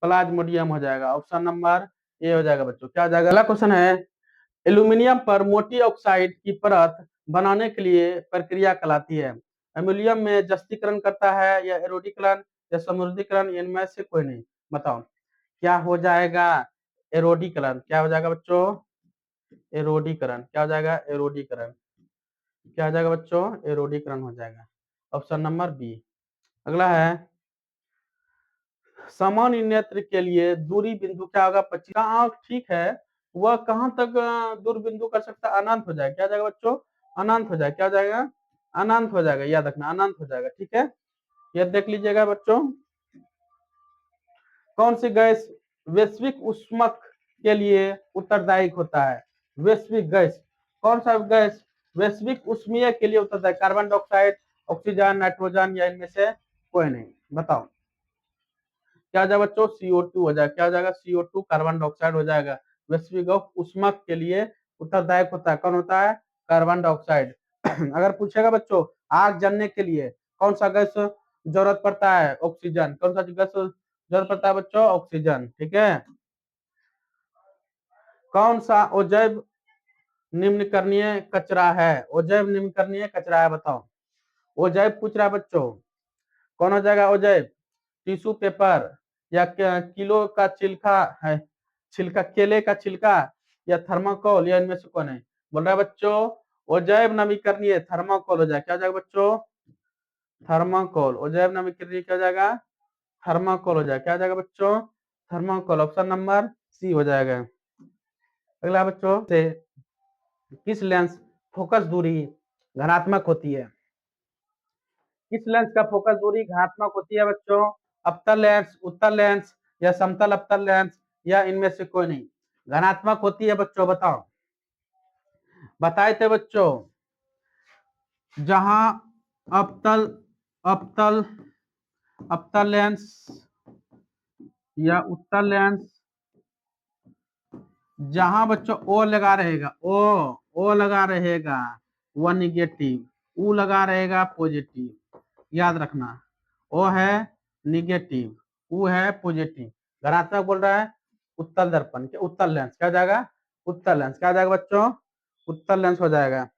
प्लाज्मोडियम हो जाएगा। ऑप्शन नंबर ए हो जाएगा बच्चों। क्या हो जाएगा? अगला क्वेश्चन है, एल्यूमिनियम पर मोटी ऑक्साइड की परत बनाने के लिए प्रक्रिया कहलाती है। एल्यूमिनियम में जस्तीकरण करता है या एरोडीकरण या समृद्धीकरण, इनमें से कोई नहीं। बताओ क्या हो जाएगा? एरोडीकरण। क्या हो जाएगा बच्चों? एरोडीकरण। क्या हो जाएगा? एरोडीकरण। क्या हो जाएगा बच्चों? एरोडीकरण हो जाएगा। Option number B. अगला है, सामान्य नेत्र के लिए दूरी बिंदु क्या होगा? 25। आंख ठीक है, वह कहां तक दूर बिंदु कर सकता है? अनंत हो जाएगा। क्या हो जाएगा बच्चों? अनंत हो जाएगा। क्या हो जाएगा? अनंत हो जाएगा। याद रखना, अनंत हो जाएगा। ठीक है, यह देख लीजिएगा बच्चों। कौन सी गैस वैश्विक उष्मक के लिए उत्तरदायी होता है? वैश्विक गैस, कौन सा गैस वैश्विक उष्मीय के लिए उत्तरदायी? कार्बन डाइऑक्साइड, ऑक्सीजन, नाइट्रोजन या इनमें से कोई नहीं। बताओ क्या हो जाएगा बच्चों? CO2 हो जाएगा। क्या हो जाएगा? CO2 कार्बन डाइऑक्साइड हो जाएगा। वैश्विक उष्मक के लिए उत्तरदायक होता है। कौन होता है? Carbon dioxide. अगर पूछेगा बच्चों आग जलने के लिए कौन सा गैस जरूरत पड़ता है? ऑक्सीजन। कौन सा गैस जरूरत पड़ता है बच्चों? ऑक्सीजन। ठीक है, कौन सा अजैव निम्नकरणीय कचरा है? अजैव निम्नकरणीय कचरा है। बताओ अजैव पूछ रहा है बच्चों, कौन हो जाएगा अजैव? टिश्यू पेपर या किलो का छिलका है, छिलका केले का छिलका या थर्माकोल या इनमें से कौन है? बोल रहा है बच्चों अजैव नवीकरणीय थर्माकोल हो जाएगा। क्या हो जाएगा बच्चों? थर्माकोल। अजैव नवीकरणीय क्या हो जाएगा? थर्माकोल हो जाएगा। क्या हो जाएगा बच्चों? थर्माकोल। ऑप्शन नंबर सी हो जाएगा। अगला बच्चों से, किस लेंस फोकस दूरी धनात्मक होती है? किस लेंस का फोकस दूरी धनात्मक होती है बच्चों? अवतल लेंस, उत्तल लेंस या समतल अवतल लेंस या इनमें से कोई नहीं। धनात्मक होती है बच्चों। बताओ, बताए थे बच्चों जहां अवतल अवतल अवतल लेंस या उत्तल लेंस, जहां बच्चों ओ लगा रहेगा, ओ लगा रहेगा वह निगेटिव, ऊ लगा रहेगा पॉजिटिव। याद रखना, ओ है निगेटिव, ऊ है पॉजिटिव। धनात्मक बोल रहा है उत्तल दर्पण के उत्तल लेंस। क्या हो जाएगा? उत्तल लेंस। क्या हो जाएगा बच्चों? उत्तल लेंस हो जाएगा।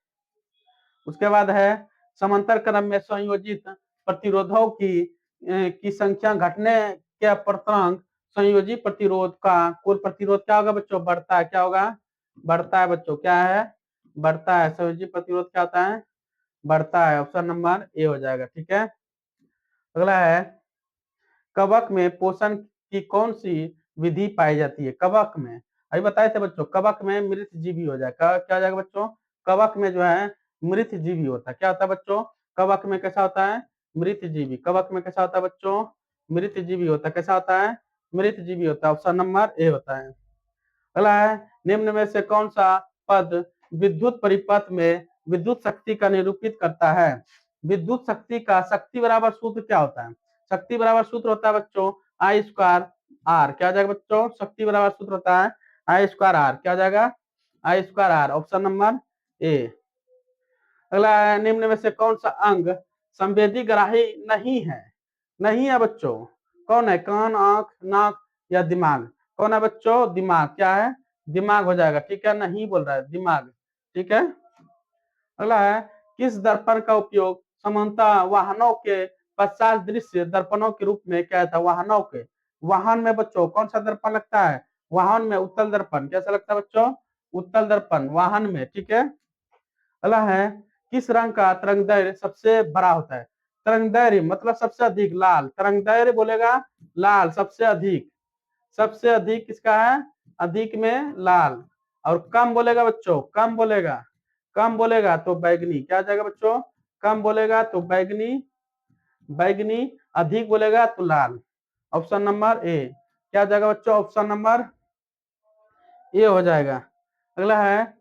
उसके बाद है, समांतर क्रम में संयोजित प्रतिरोधों की संख्या घटने के अपर्तनांक संयोजी प्रतिरोध का कुल प्रतिरोध क्या होगा बच्चों? बढ़ता है। क्या होगा? बढ़ता है बच्चों। क्या है? बढ़ता है। संयोजी प्रतिरोध क्या होता है? बढ़ता है। ऑप्शन नंबर ए हो जाएगा। ठीक है, अगला है, कवक में पोषण की कौन सी विधि पाई जाती है? कवक में अभी बताए थे बच्चों, कवक में मृत जीवी हो जाएगा। क्या हो जाएगा बच्चों? कवक में जो है मृत जीवी होता है। क्या होता है बच्चों? कवक में कैसा होता है? मृत जीवी। कवक में कैसा होता है बच्चों? मृत जीवी होता है। कैसा होता है? मृत जीवी होता है। ऑप्शन नंबर ए होता है। अगला है, निम्न में से कौन सा पद विद्युत परिपथ में विद्युत शक्ति का निरूपित करता है? विद्युत शक्ति का शक्ति बराबर सूत्र क्या होता है? शक्ति बराबर सूत्र होता है बच्चों आई स्क्वायर आर। क्या हो जाएगा बच्चों? शक्ति बराबर सूत्र होता है आई स्क्वायर आर। क्या हो जाएगा? I square R. Option number A. अगला है, निम्न में से कौन सा अंग संवेदी ग्राही नहीं है? नहीं है बच्चों। कौन है? कान, आंख, नाक या दिमाग? कौन है बच्चों? दिमाग। क्या है? दिमाग हो जाएगा। ठीक है, नहीं बोल रहा है, दिमाग। ठीक है, अगला है, किस दर्पण का उपयोग सामान्यतः वाहनों के पश्चात दृश्य दर्पणों के रूप में किया था? वाहनों के, वाहन में बच्चों कौन सा दर्पण लगता है? वाहन में उत्तल दर्पण। कैसा लगता है बच्चों? उत्तल दर्पण वाहन में, ठीक है। अगला है, किस रंग का तरंगदैर्घ्य सबसे बड़ा होता है? तरंगदैर्घ्य मतलब सबसे अधिक लाल, तरंगदैर्घ्य बोलेगा लाल, सबसे अधिक, सबसे अधिक किसका है? अधिक में लाल। और कम बोलेगा बच्चों, कम बोलेगा, कम बोलेगा तो बैगनी। क्या आ जाएगा बच्चों? कम बोलेगा तो बैगनी, बैगनी। अधिक बोलेगा तो लाल। ऑप्शन नंबर ए। क्या आ जाएगा बच्चों? ऑप्शन नंबर ए हो जाएगा। अगला है,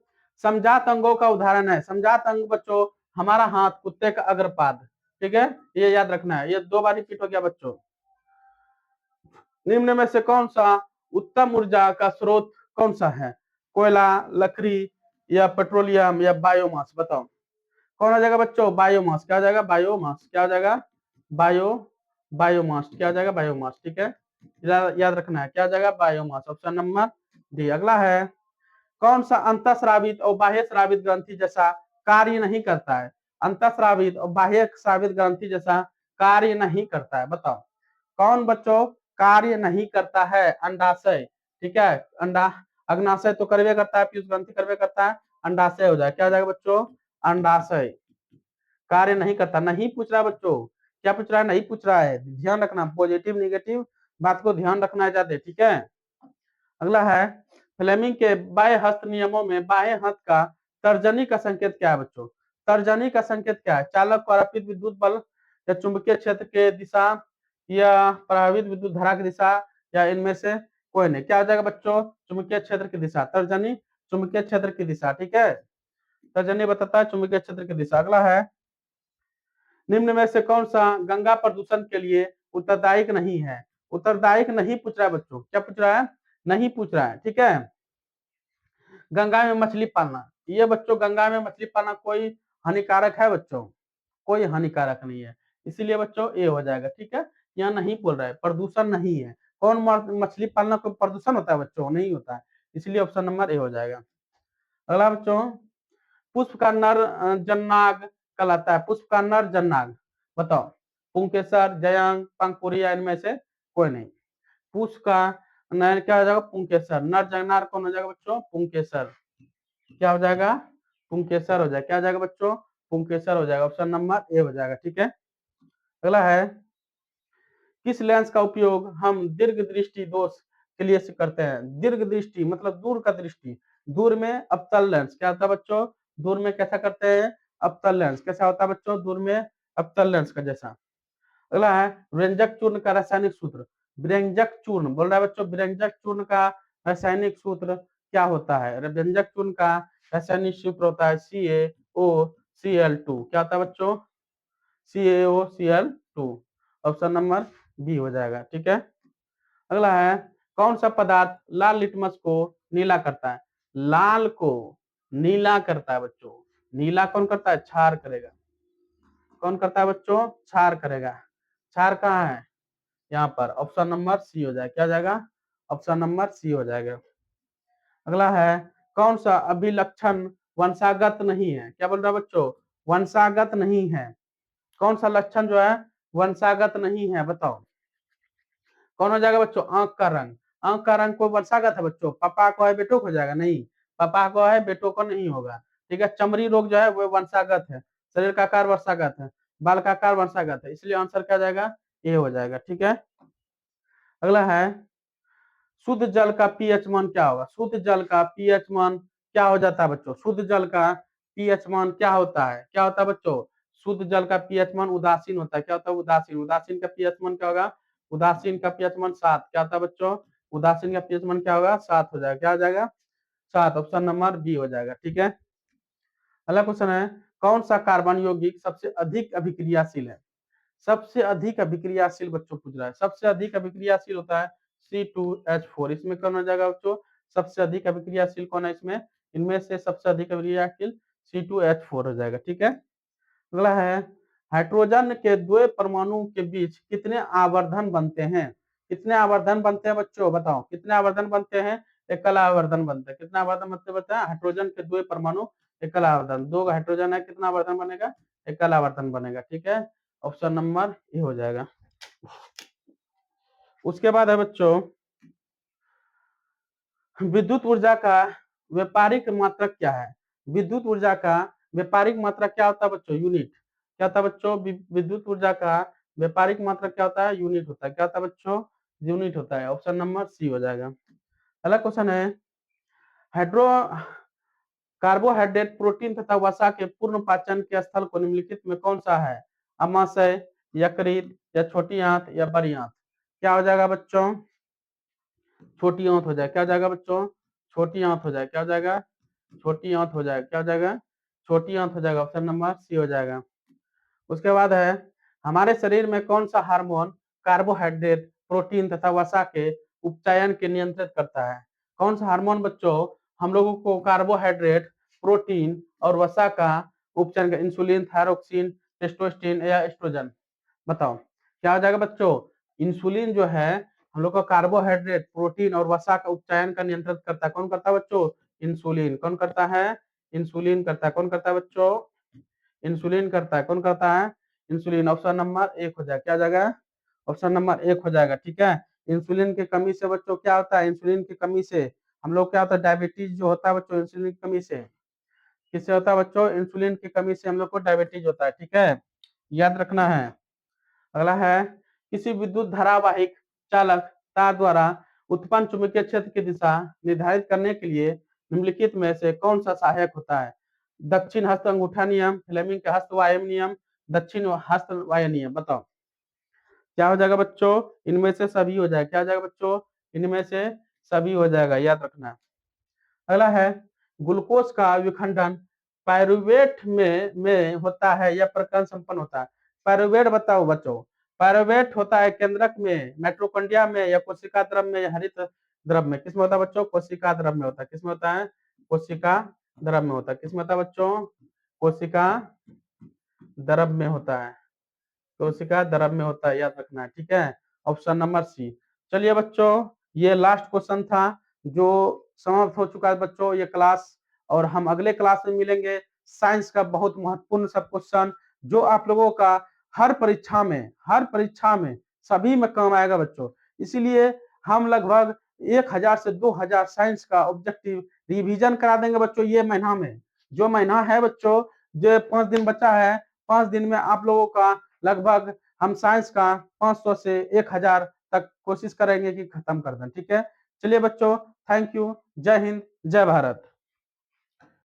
समजात अंगों का उदाहरण है। समजात अंग बच्चों हमारा हाथ, कुत्ते का अग्रपाद, ठीक है, ये याद रखना है। ये 2 बार रिपीट हो गया बच्चों। निम्न में से कौन सा उत्तम ऊर्जा का स्रोत कौन सा है? कोयला, लकड़ी या पेट्रोलियम या बायोमास? बताओ कौन आ जाएगा बच्चों? बायोमास। क्या आ जाएगा? बायोमास। क्या आ जाएगा? बायोमास। क्या आ जाएगा? बायोमास, ठीक है, याद रखना है। क्या आ जाएगा? बायोमास। Option number D. अगला है, कौन सा अंतःस्रावित और बाह्य स्रावित ग्रंथि जैसा कार्य नहीं करता है? अंतःस्रावित और बाह्य स्रावित ग्रंथि जैसा कार्य नहीं करता है, बताओ कौन बच्चों कार्य नहीं करता है? अंडाशय, ठीक है, अंडा, अग्नाशय तो करवे करता है, पीयूष ग्रंथि करवे करता है, अंडाशय हो जाए। क्या हो जाएगा बच्चों? अंडाशय। कार्य नहीं करता, नहीं पूछ रहा बच्चों, क्या पूछ रहा है? नहीं पूछ रहा है, ध्यान रखना, पॉजिटिव निगेटिव बात को ध्यान रखना है ज्यादा, ठीक है। अगला है, फ्लेमिंग के बाह्य हस्त नियमों में बाह्य हस्त का तर्जनी का संकेत क्या है बच्चों? तर्जनी का संकेत क्या है? चालक को आरोपित विद्युत बल या चुंबकीय क्षेत्र के दिशा या प्रभावित विद्युत धारा की दिशा या इनमें से कोई नहीं। क्या हो जाएगा बच्चों? चुंबकीय क्षेत्र की दिशा। तर्जनी चुंबकीय क्षेत्र की दिशा, ठीक है, तर्जनी बताता है चुंबकीय क्षेत्र की दिशा। अगला है, निम्न में से कौन सा गंगा प्रदूषण के लिए उत्तरदायी नहीं है? उत्तरदायी नहीं पूछ रहा है बच्चों, क्या पूछ रहा है? नहीं पूछ रहा है, ठीक है। गंगा में मछली पालना, ये बच्चों गंगा में मछली पालना कोई हानिकारक है बच्चों? कोई हानिकारक नहीं है, इसीलिए बच्चों ए हो जाएगा, ठीक है। यहाँ नहीं बोल रहा है, प्रदूषण नहीं है। कौन मछली पालना कोई प्रदूषण होता है बच्चों? नहीं होता है, इसलिए ऑप्शन नंबर ए हो जाएगा। अगला बच्चों, पुष्प का नर जननाग कहलाता है। पुष्प का नर जननाग बताओ, पुंकेसर, जयंग, पंखुड़ी या इनमें से कोई नहीं। पुष्प का नर क्या हो जाएगा? पुंकेसर। नर जननाग कौन हो जाएगा बच्चों? पुंकेसर। क्या हो जाएगा? पुंकेसर हो जाएगा। क्या हो जाएगा बच्चों? पुंकेसर हो जाएगा। ऑप्शन नंबर ए हो जाएगा, ठीक है। अगला है, किस लेंस का उपयोग हम दीर्घ दृष्टि दोष के लिए करते हैं? दीर्घ दृष्टि मतलब दूर का दृष्टि, दूर में अवतल लेंस। क्या होता है बच्चों? दूर में कैसा करते हैं? अवतल लेंस। कैसा होता है बच्चों? दूर में अवतल लेंस का जैसा। अगला है, व्यंजक चूर्ण का रासायनिक सूत्र। व्यंजक चूर्ण बोल रहा है बच्चों, व्यंजक चूर्ण का रासायनिक सूत्र क्या होता है? व्यंजक चूर्ण का रासायनिक सूत्र होता है CaOCl2। क्या होता है बच्चों? CaOCl2। ऑप्शन नंबर बी हो जाएगा, ठीक है। अगला है, कौन सा पदार्थ लाल लिटमस को नीला करता है? लाल को नीला करता है बच्चों। नीला कौन करता है? क्षार करेगा। कौन करता है बच्चों? क्षार करेगा। क्षार कहाँ है? यहाँ पर। ऑप्शन नंबर सी हो जाएगा। क्या हो जाएगा? ऑप्शन नंबर सी हो जाएगा। अगला है, कौन सा अभिलक्षण वंशागत नहीं है? क्या बोल रहा है बच्चों? वंशागत नहीं है। कौन सा लक्षण जो है वंशागत नहीं है, बताओ कौन हो जाएगा बच्चों? आंख का रंग। आंख का रंग कोई वंशागत है बच्चों? पापा को है बेटों को हो जाएगा? नहीं, पापा को है बेटों को नहीं होगा, ठीक है। चमड़ी रोग जो है वो वंशागत है, शरीर का आकार वंशागत है, बाल का आकार वंशागत है, इसलिए आंसर क्या जाएगा? ए हो जाएगा, ठीक है। अगला है, शुद्ध जल का पीएच मान क्या होगा? शुद्ध जल का पीएच मान क्या हो जाता है बच्चों? शुद्ध जल का पीएच मान क्या होता है? क्या होता है बच्चों? शुद्ध जल का पीएच मान उदासीन होता है। क्या होता है? उदासीन। उदासीन का पीएच मान क्या होगा? उदासीन का पीएच मान 7। क्या होता है बच्चों? उदासीन का पीएच मान क्या होगा? 7 हो जाएगा। क्या हो जाएगा? 7। ऑप्शन नंबर बी हो जाएगा, ठीक है। अगला क्वेश्चन है, कौन सा कार्बन यौगिक सबसे अधिक अभिक्रियाशील है? सबसे अधिक अभिक्रियाशील बच्चों पूछ रहा है। सबसे अधिक अभिक्रियाशील होता है C2H4। इसमें कौन हो जाएगा बच्चों? सबसे अधिक अभिक्रियाशील कौन है इसमें? इनमें से सबसे अधिक अभिक्रियाशील C2H4 हो जाएगा, ठीक है। अगला है, हाइड्रोजन के दो परमाणु के बीच कितने आवर्धन बनते हैं? कितने आवर्धन बनते हैं बच्चों? बताओ कितने आवर्धन बनते हैं? एकल आवर्धन बनते हैं। कितना आवर्धन बनते हैं? हाइड्रोजन के दो परमाणु एकल आवर्तन, 2 हाइड्रोजन है, कितना आवर्तन बनेगा? एकल आवर्तन बनेगा, ठीक है। ऑप्शन नंबर ए हो जाएगा। उसके बाद है बच्चों, विद्युत ऊर्जा का व्यापारिक मात्रक क्या है? विद्युत ऊर्जा का व्यापारिक मात्रक क्या होता है बच्चों? यूनिट। क्या होता है बच्चों? विद्युत ऊर्जा का व्यापारिक मात्रक क्या होता है? यूनिट होता है। क्या होता है बच्चों? यूनिट होता है। ऑप्शन नंबर सी हो जाएगा। अगला क्वेश्चन है, हाइड्रो कार्बोहाइड्रेट, प्रोटीन तथा वसा के पूर्ण पाचन के स्थल को निम्नलिखित में कौन सा है? अमाशय, यकृत, या छोटी आंत, या बड़ी आंत? क्या हो जाएगा बच्चों? छोटी आंत हो जाएगा। क्या हो जाएगा बच्चों? छोटी आंत हो जाएगा। क्या हो जाएगा? छोटी आंत हो जाएगा। क्या हो जाएगा? छोटी आंत हो जाएगा। ऑप्शन नंबर सी हो जाएगा। उसके बाद है, हमारे शरीर में कौन सा हार्मोन कार्बोहाइड्रेट, प्रोटीन तथा वसा के उपचयन के नियंत्रित करता है? कौन सा हार्मोन बच्चों हम लोगों को कार्बोहाइड्रेट, प्रोटीन और वसा का उपचयन? इंसुलिन, थायरोक्सिन, टेस्टोस्टेरोन या एस्ट्रोजन? बताओ क्या हो जाएगा बच्चों? इंसुलिन जो है हम लोग का कार्बोहाइड्रेट, प्रोटीन और वसा का उपचयन का नियंत्रित करता है। कौन करता है बच्चों? इंसुलिन। कौन करता है? इंसुलिन करता है। कौन करता है बच्चों? इंसुलिन करता है। कौन करता है? इंसुलिन। ऑप्शन नंबर एक हो जाएगा। क्या हो जाएगा? ऑप्शन नंबर एक हो जाएगा, ठीक है। इंसुलिन की कमी से बच्चों क्या होता है? इंसुलिन की कमी से हम लोग क्या होता है? डायबिटीज जो होता है बच्चों, इंसुलिन की कमी से किससे होता है बच्चों? इंसुलिन की कमी से हम लोग को डायबिटीज होता है, ठीक है, याद रखना है। अगला है, किसी विद्युत धारावाहिक चालक तार द्वारा उत्पन्न चुंबकीय क्षेत्र की दिशा निर्धारित करने के लिए निम्नलिखित में से कौन सा सहायक होता है? दक्षिण हस्त अंगूठा नियम, फ्लेमिंग के हस्त वायम नियम, दक्षिण हस्त वाय नियम? बताओ क्या हो जाएगा बच्चों? इनमें से सभी हो जाएगा। क्या हो जाएगा बच्चों? इनमें से सभी हो जाएगा, याद रखना। अगला है, ग्लूकोज का विखंडन पायरुवेट में होता है या प्रकरण संपन्न होता है? पायरुवेट बताओ बच्चों। पायरुवेट होता है केंद्रक में, माइटोकॉन्ड्रिया में, या कोशिका द्रव में, या हरित द्रव में? किसमें होता है बच्चों? कोशिका द्रव में होता है। किसमें होता है? कोशिका द्रव में होता है। किसमें होता है बच्चों? कोशिका द्रव में होता है। कोशिका द्रव में होता है, याद रखना है, ठीक है। Option number C. चलिए बच्चों, ये लास्ट क्वेश्चन था जो समाप्त हो चुका है बच्चों ये क्लास, और हम अगले क्लास में मिलेंगे। साइंस का बहुत महत्वपूर्ण सब क्वेश्चन जो आप लोगों का हर परीक्षा में सभी में काम आएगा बच्चों। इसीलिए हम लगभग 1000 से 2000 साइंस का ऑब्जेक्टिव रिवीजन करा देंगे बच्चों ये महीना में। जो महीना है बच्चों, जो 5 दिन बचा है, 5 दिन में आप लोगों का लगभग हम साइंस का 500 से 1000 तक कोशिश करेंगे कि खत्म कर दें, ठीक है। चलिए बच्चों, थैंक यू। जय हिंद, जय भारत।